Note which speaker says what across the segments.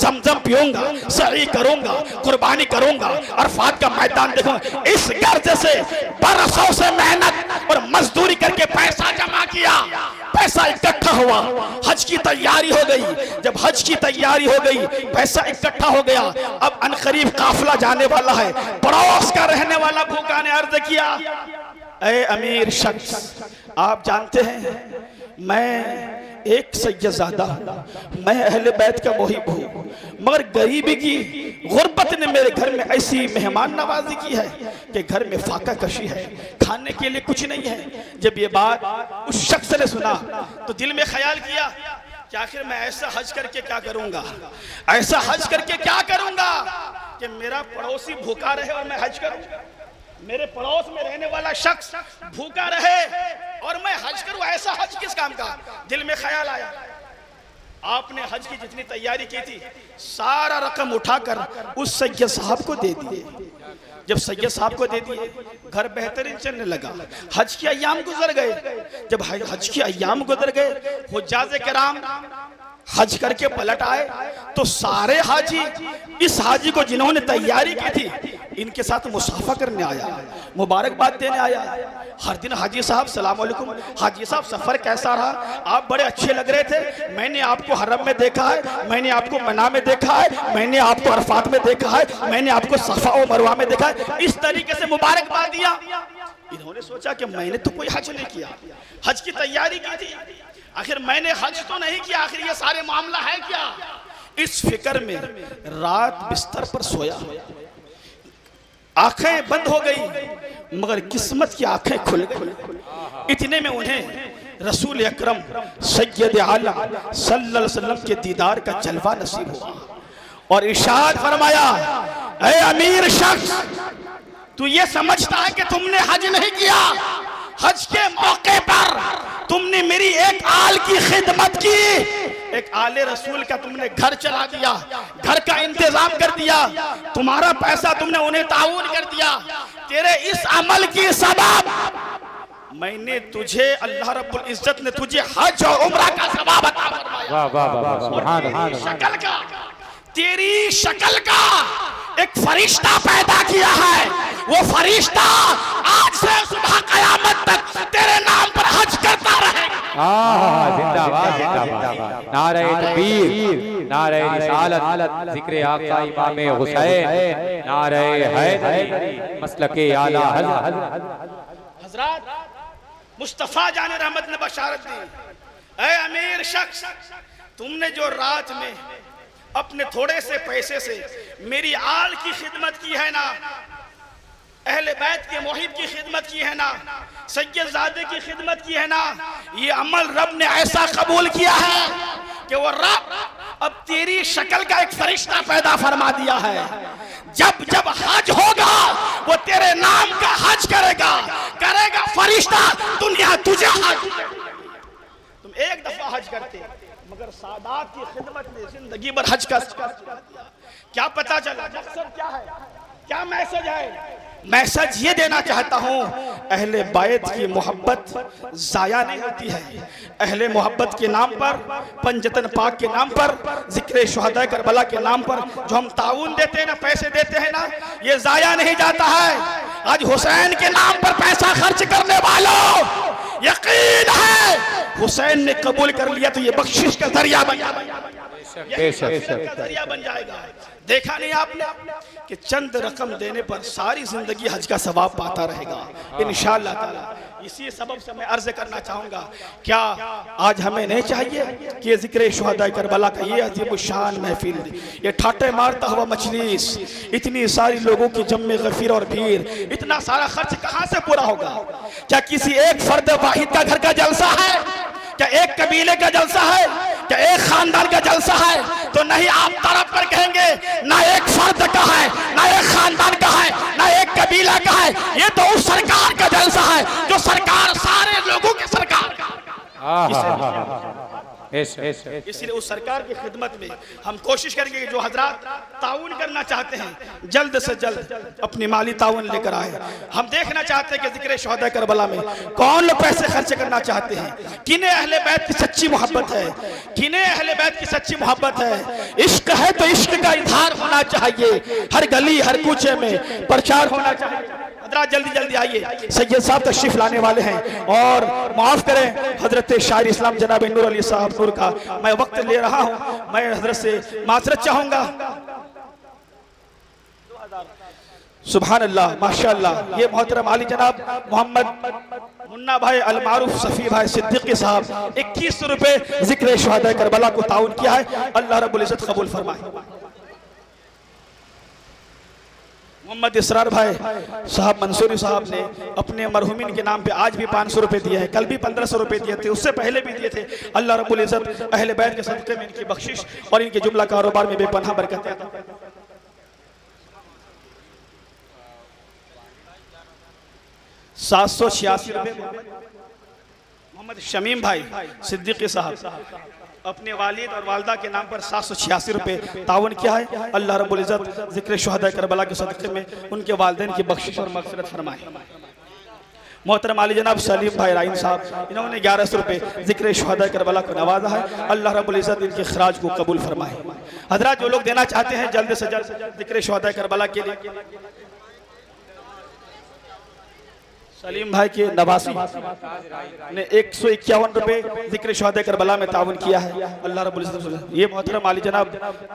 Speaker 1: जमजम पीऊंगा, सही करूंगा, कुर्बानी करूंगा, अरफात का मैदान देखूंगा। इस गर्ज से बरसों से मेहनत और मजदूरी करके पैसा जमा किया, पैसा इकट्ठा हुआ, हज की तैयारी हो गई। जब हज की तैयारी हो गई, पैसा इकट्ठा हो गया, अब अनकरीब काफिला जाने वाला है। पड़ोस का रहने वाला भूखा ने अर्ज किया, ऐ अमीर शख्स, आप जानते हैं मैं एक सैयदजादा हूं, मैं अहले बैत का मुहिब हूं, मगर गरीबी की गुर्बत ने मेरे घर में ऐसी मेहमान नवाजी की है कि घर में फाका कशी है, खाने के लिए कुछ नहीं है। जब ये बात उस शख्स ने सुना तो दिल में ख्याल किया कि आखिर मैं ऐसा हज करके क्या करूंगा, ऐसा हज करके क्या करूंगा कि मेरा पड़ोसी भूखा रहे और मैं हज करूं, मेरे पड़ोस में रहने वाला शख्स भूखा रहे और मैं हज करूं। ऐसा हज किस काम का? दिल में ख्याल आया। आपने हज की जितनी तैयारी की थी सारा रकम उठाकर उस सैयद साहब को दे दिए। जब सैयद साहब को दे दिए, घर बेहतरीन चलने लगा। हज के अय्याम गुजर गए। जब हज के अय्याम गुजर गए, हुज्जाज किराम हज करके पलट आए तो सारे हाजी इस हाजी को जिन्होंने तैयारी की थी इनके साथ मुसाफा करने आया, मुबारकबाद देने आया। हर दिन हाजी साहब सलाम अलैकुम, हाजी साहब सफर कैसा रहा, आप बड़े अच्छे लग रहे थे, मैंने आपको हरम में देखा है, मैंने आपको मना में देखा है, मैंने आपको अरफात में देखा है, मैंने आपको सफा और मरवा में देखा है। इस तरीके से मुबारकबाद दिया। इन्होंने सोचा कि मैंने तो कोई हज नहीं किया, हज की तैयारी की थी, आखिर मैंने हज तो नहीं किया, आखिर ये सारे मामला है क्या? इस फिक्र में रात बिस्तर पर सोया, आंखें बंद हो गई, मगर किस्मत की आंखें खुल गई। इतने में उन्हें रसूल अकरम सैयद आलम सल्लल्लाहु अलैहि वसल्लम के दीदार का जलवा नसीब हुआ और इरशाद फरमाया, ऐ अमीर शख्स, तू ये समझता है कि तुमने हज नहीं किया, हज के मौके पर तुमने मेरी एक आल की खिदमत की, एक आले रसूल का तुमने घर चला दिया, घर का इंतजाम कर दिया, तुम्हारा पैसा तुमने उन्हें ताउन कर दिया। तेरे इस अमल की सबब मैंने तुझे, अल्लाह रब्बुल इज्जत ने तुझे हज और उम्रा का सवाब अता फरमाया। वाह वाह वाह, सुभान अल्लाह। शक्ल का, तेरी शक्ल का एक फरिश्ता पैदा किया है, वो फरिश्ता आज से सुबह कयामत तक तेरे नाम पर हज करता रहेगा।
Speaker 2: जिंदाबाद जिंदाबाद, नारे तकबीर, नारे रिसालत, जिक्र आका इमाम हुसैन, नारे हैदरी, मसलके आला
Speaker 1: हजरत मुस्तफा जाने रहमत ने बशारत दी, ऐ अमीर शख्स, तुमने जो रात में अपने थोड़े से पैसे से मेरी आल की खिदमत की है ना, अहले बैत के मुहिब की खिदमत की है ना, सैयदजादे की खिदमत की है ना, ये अमल रब ने ऐसा कबूल किया है कि वो रब अब तेरी शक्ल का एक फरिश्ता पैदा फरमा दिया है। जब जब हज होगा वो तेरे नाम का हज करेगा, करेगा फरिश्ता, दुनिया तुझे हज। तुम एक दफा हज करते, मगर सादात की खिदमत में जिंदगी भर हज का क्या पता चला, मकसद क्या है, क्या मैसेज है? मैसेज ये देना चाहता हूँ, अहले बैत की मोहब्बत जाया नहीं होती है। अहले मोहब्बत के नाम पर, पंजतन पाक के नाम पर, जिक्र शुहदा करबला के नाम पर जो हम ताउन देते हैं ना, पैसे देते हैं ना, ये जाया नहीं जाता है। आज हुसैन के नाम पर पैसा खर्च करने वालों, यकीन है हुसैन ने कबूल कर लिया तो ये बख्शिश का जरिया बन जाएगा। देखा नहीं आपने कि चंद रकम देने पर सारी जिंदगी हज का सवाब पाता रहेगा इंशाअल्लाह ताला। इसी सबब से मैं अर्ज करना चाहूंगा, क्या आज हमें नहीं चाहिए कि ये जिक्र शुहदा करबला का ये अजीब शान महफिल, ये ठाटे मारता हुआ मजलिस, इतनी सारी लोगों की जम्मे गफीर और भीड़, इतना सारा खर्च कहाँ से पूरा होगा? क्या किसी एक फर्द वाहिद का घर का जलसा है? क्या एक कबीले का जलसा है? क्या एक खानदान का जलसा है? तो नहीं, आप तरफ पर कहेंगे ना एक फर्द का है, ना एक खानदान का है, ना एक कबीला का है, ये तो उस सरकार का जलसा है जो सरकार सारे लोगों की सरकार का। इसलिए उस सरकार की खिदमत में हम कोशिश करेंगे कि जो हजरात ताउन करना चाहते हैं जल्द से जल्द अपनी माली ताउन लेकर आए। हम देखना चाहते हैं कि जिक्र शोहदा करबला में कौन लोग पैसे खर्च करना चाहते हैं, किन्हें अहले बैत की सच्ची मोहब्बत है, किन्हें अहले बैत की सच्ची मोहब्बत है। इश्क है तो इश्क का इजहार होना चाहिए, हर गली हर कूचे में प्रचार होना चाहिए। जल्दी जल्दी आइए, सैयद साहब तशरीफ लाने वाले हैं। और माफ करें हजरत शायर इस्लाम जनाब नूर अली साहब नूर का मैं वक्त ले रहा हूं, मैं हजरत से माजरत चाहूंगा। सुभान अल्लाह माशाअल्लाह। ये मोहतरम आली जनाब मोहम्मद मुन्ना भाई अल मारूफ सफी भाई सिद्दीकी साहब 2100 रुपए जिक्र शोहदा करबला को ताउन किया है। अल्लाह रब्बुल इज्जत कबूल फरमाए। मोहम्मद इसरार भाई साहब मंसूरी साहब ने अपने मरहुमीन के नाम पे आज भी 500 रुपए दिए हैं, कल भी 1500 रुपए दिए थे, उससे पहले भी दिए थे। अल्लाह रब्बुल इज्जत अहले बैत के सदक़े में इनकी बख्शिश और इनके जुमला कारोबार में बेपनाह बरकत अता फरमाए। 786 रुपए मोहम्मद शमीम भाई सिद्दीकी साहब अपने वालिद और वालदा के नाम पर 786 रुपए तावन किया है। अल्लाह रब्बुल इज्जत जिक्र शोहदा करबला के सदक़े में उनके वालिदैन की बख्शिश और मग़फ़िरत फरमाए। मोहतरम आली जनाब सलीम भाई राइन साहब इन्होंने 1100 रुपए जिक्र शोहदा करबला को नवाजा है। अल्लाह रब्बुल इज्जत इनके खराज को कबूल फरमाए। हज़रात जो लोग देना चाहते हैं जल्द से जल्द जिक्र शोहदा करबला के लिए सलीम भाई के नवासी ने 151 रुपए जिक्र शोहदा करबला में ताउन किया है। अल्लाह रब्बुल इज्जत। ये मोहतरम आली जनाब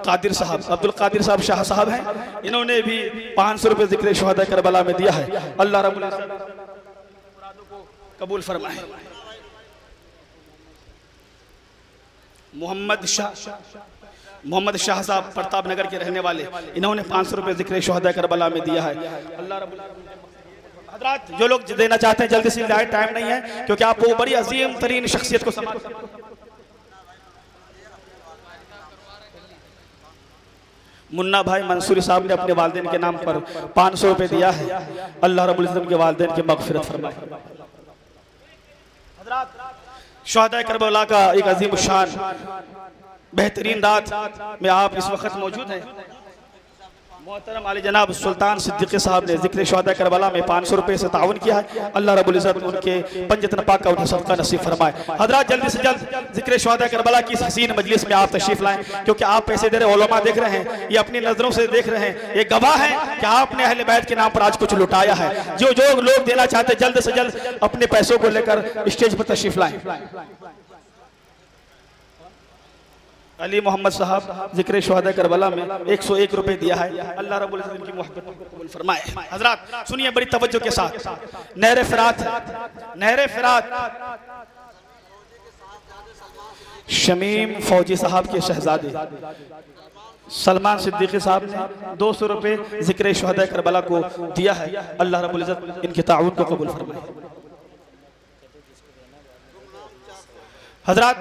Speaker 1: कादिर साहब अब्दुल कादिर साहब शाह साहब हैं, इन्होंने भी 500 रुपए जिक्र शोहदा करबला में दिया है। अल्लाह रब्बुल इज्जत कबूल फरमाए। मोहम्मद शाह साहब प्रताप नगर के रहने वाले, इन्होंने 500 रुपए जिक्र शोहदा करबला में दिया है। अल्लाह रब्बुल हज़रात जो लोग देना चाहते हैं जल्दी से आए, टाइम नहीं है क्योंकि आप वो बड़ी अजीम तरीन शख्सियत को समाज। मुन्ना भाई मंसूरी साहब ने अपने वालिदैन के नाम पर 500 रुपए दिया है। अल्लाह रब्बुल इज्जत के वालिदैन की मग़फ़िरत फरमाए। शोहदा करबला का एक अजीम शान बेहतरीन रात में आप इस वक्त मौजूद हैं। मोहतरम आली जनाब सुल्तान सिद्दीकी साहब ने जिक्र शोहदा करबला में 500 रुपए से ताउन किया है। अल्लाह रब्बुल इज्जत उनके पंजतन पाक का उन्हें सदका नसीब फरमाए। हज़रात जल्दी से जल्द जिक्र शोहदा करबला की हसीन मजलिस में आप तशरीफ लाएं, क्योंकि आप पैसे दे रहे उलमा देख रहे हैं, ये अपनी नजरों से देख रहे हैं, ये गवाह है कि आपने अहले बैत के नाम पर आज कुछ लुटाया है। जो जो लोग देना चाहते हैं जल्द से जल्द अपने पैसों को लेकर स्टेज पर तशरीफ लाएं। अली मोहम्मद साहब जिक्र शोहदा करबला में 101 रुपए दिया है। अल्लाह रब्बुल इज्जत की मोहब्बत को कबूल फरमाए। हजरात सुनिए बड़ी तवज्जो के साथ, नहरे फिरात शमीम फौजी साहब के शहजादे सलमान सिद्दीकी साहब ने 200 रुपए जिक्र शोहदा करबला को दिया है। अल्लाह रब्बुल इज्जत इनके ताउन को कबूल फरमाए। हजरात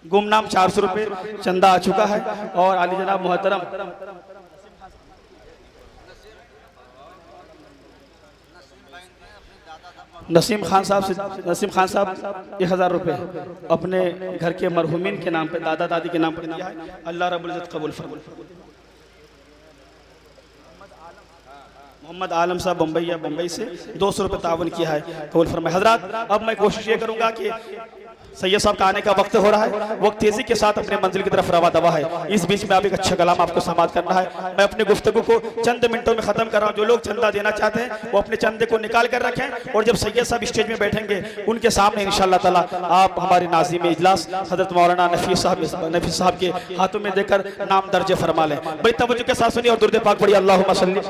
Speaker 1: गुमनाम 400 रुपए चंदा आ चुका है। और आली जनाब मोहतरम नसीम खान साहब 1000 रुपए अपने घर के मरहुमीन के नाम पे दादा दादी के नाम पर दिया है। अल्लाह रब्बुल इज्जत कबूल फरमाए। मोहम्मद आलम साहब बम्बई से 200 रुपए तावन किया है, कबूल फरमाए। हजरात अब मैं कोशिश ये करूंगा कि सैयद साहब का आने का वक्त हो रहा है, वक्त तेजी के साथ अपने मंजिल की तरफ रवा दवा है। इस बीच में आप एक अच्छा कलाम आपको समाप्त करना है। मैं अपनी गुफ्तगू को चंद मिनटों में खत्म कर रहा हूँ। जो लोग चंदा देना चाहते हैं वो अपने चंदे को निकाल कर रखें, और जब सैयद साहब स्टेज में बैठेंगे उनके सामने इंशाअल्लाह ताला आप हमारे नाज़िम इजलास हजरत मौलाना नफीस साहब के हाथों में देकर नाम दर्ज फरमा लें। बड़ी तवज्जो के साथ सुनिए और दुरूद पाक पढ़िए। अल्लाहुम्मा सल्ली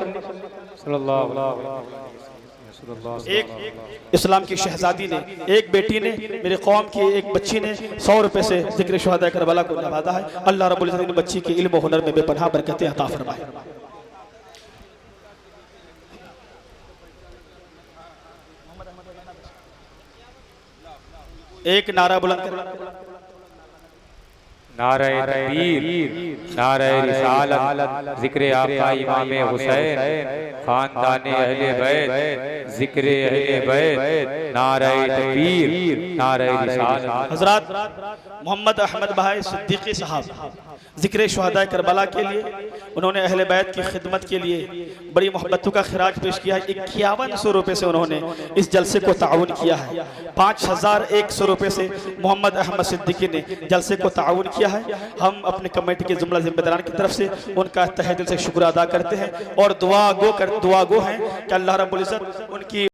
Speaker 1: एक इस्लाम की शहजादी ने, एक बेटी ने, मेरे कौम की एक बच्ची ने 100 रुपए से जिक्र शोहदा करबला को नवाजा है। अल्लाह रब्बुल इज्जत ने बच्ची के इल्म हुनर में बेपनाह बरकतें अता फरमाए। एक नारा बुलंद कर
Speaker 2: नारे तकबीर, नारे रिसालत, जिक्र आका इमाम हुसैन, खानदान अहले बैत, जिक्र अहले बैत, नारे तकबीर, नारे रिसालत।
Speaker 1: हजरत मोहम्मद अहमद भाई सिद्दीकी साहब जिक्र शुहदा करबला के लिए उन्होंने अहले बैत की खिदमत के लिए बड़ी मोहब्बतों का खिराज पेश किया है। 5100 रुपये से उन्होंने इस जलसे को ताउन किया है। 5100 रुपये से मोहम्मद अहमद सिद्दीकी ने जलसे को ताउन किया है। हम अपने कमेटी के जुमला जिम्मेदारान की तरफ से उनका तहे दिल से शुक्र अदा करते हैं और दुआ गो हैं कि अल्लाह रब्बुल इज्जत उनकी